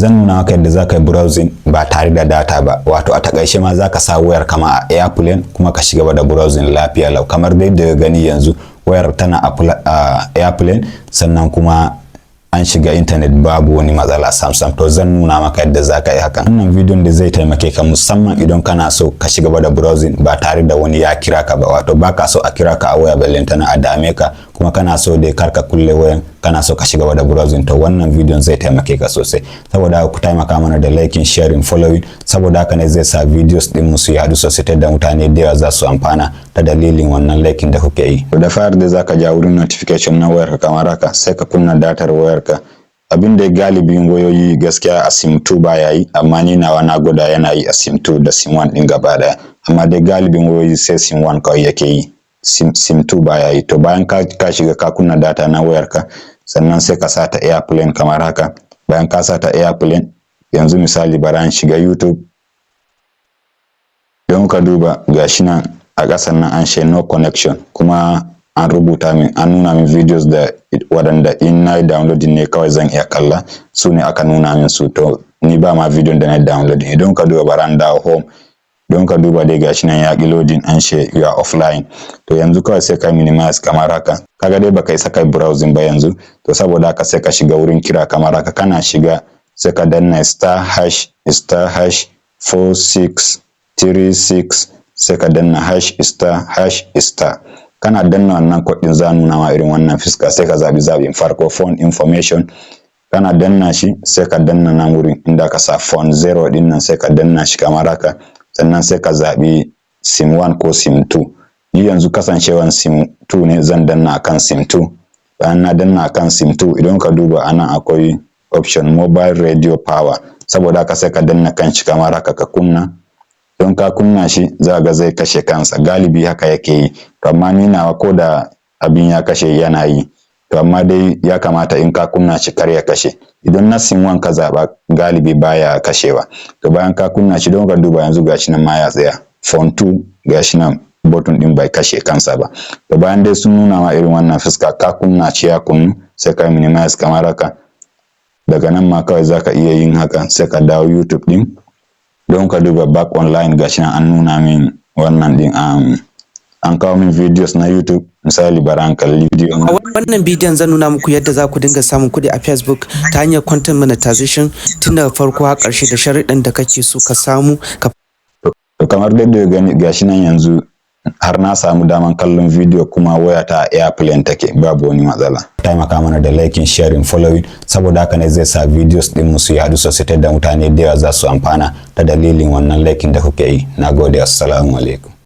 Zan nuna maka yadda za ka yi browsing ba tare da data ba, wato a takaice ma za ka sa wayar kama a airplane kuma ka shiga da browsing lafiya lau. Kamar dai da gani yanzu wayar tana a airplane sannan kuma an shiga internet babu wani matsala Samsung. To zan nuna maka yadda za ka yi hakan. Wannan bidiyon da zai taimake ka musamman idan kana so ka shiga da browsing ba tare da wani ya kira ka ba, wato baka so a kira ka a waya ballantana a dame ka, kuma kana so dai kar ka kulle wayan, kana so ka shiga da browsing. To wannan bidiyon zai taimake ka sosai. Saboda ku taimaka mana da liking, sharing, following, saboda haka ne zai sa videos din mu su yadu sosai ta da mutane da yawa za su amfana ta dalilin wannan liking da kuke yi. To da fari da zaka ja wurin notification na wayarka kamar haka, sai ka kunna datar wayarka. Abin da galibin wayoyi gaskiya a sim 2 baya yi, amma ni nawa na gwada yana yi a sim 2 da sim 1 din gaba daya, amma dai galibin wayoyi sai sim 1 kawai yake yi, sim 2 baya yi. To bayan ka shiga ka kunna data na wayarka, sannan sai ka sata airplane kamar haka. Bayan ka sata airplane, yanzu misali bara shiga YouTube, don ka duba gashi nan a ƙasan nan an she no connection, kuma an rubuta min, an nuna min videos da waɗanda in na yi downloading ne kawai zan iya kalla, su ne aka nuna min su. To ni ba ma video da na yi downloading. Idan ka duba bara dawo home, don ka duba dai gashi nan ya ƙi loading, an she you are offline. To yanzu kawai sai ka minimize kamar haka. Kaga dai baka isa kai browsing ba yanzu, to saboda haka sai ka shiga wurin kira kamar haka. Kana shiga sai ka danna **4636 sai ka danna ****. Kana danna wannan code din za nuna ma irin wannan fiska, sai ka zaɓin farko phone information. Kana danna shi sai ka danna nan wurin inda ka sa phone 0 din nan, sai ka danna shi kamar haka. Sannan sai ka zaɓi sim 1 ko sim 2. Ni yanzu kasancewan sim 2 ne zan danna akan sim 2. Bayan na danna akan sim 2, idan ka duba anan akwai option mobile radio power, saboda haka sai ka danna kan shi kamar haka ka kunna. Don ka kunna shi za ga zai kashe kansa, galibi haka yake yi. To amma ni nawa ko da abin ya kashe yana yi, to amma dai ya kamata in ka kunna shi kar ya kashe. Idan na sim 1 ka zaba galibi baya kashewa. To bayan ka kunna shi, don ka duba yanzu gashi nan ma ya tsaya. Phone 2 gashi nan button din bai kashe kansa ba. To bayan dai sun nuna ma irin wannan fuska, ka kunna shi ya kunnu, sai ka minimize kamar haka. Daga nan ma kawai zaka iya yin haka, sai ka dawo YouTube din. Don ka duba back online, gashi nan an nuna min wannan din, an kawo min videos na YouTube. Misali bara an kalli video a wannan bidiyon zan nuna muku yadda za ku dinga samun kuɗi a Facebook ta hanyar content monetization tun daga farko har ƙarshe da sharuɗan da kake so ka samu. To kamar da gani gashi nan yanzu har na samu daman kallon video, kuma wayata a airplane take, babu wani matsala. Taimaka mana da liking, sharing, following, saboda haka ne zai sa videos din mu su yadu sosai ta da mutane da yawa za su amfana ta dalilin wannan liking da kuke yi. Nagode, assalamu alaikum.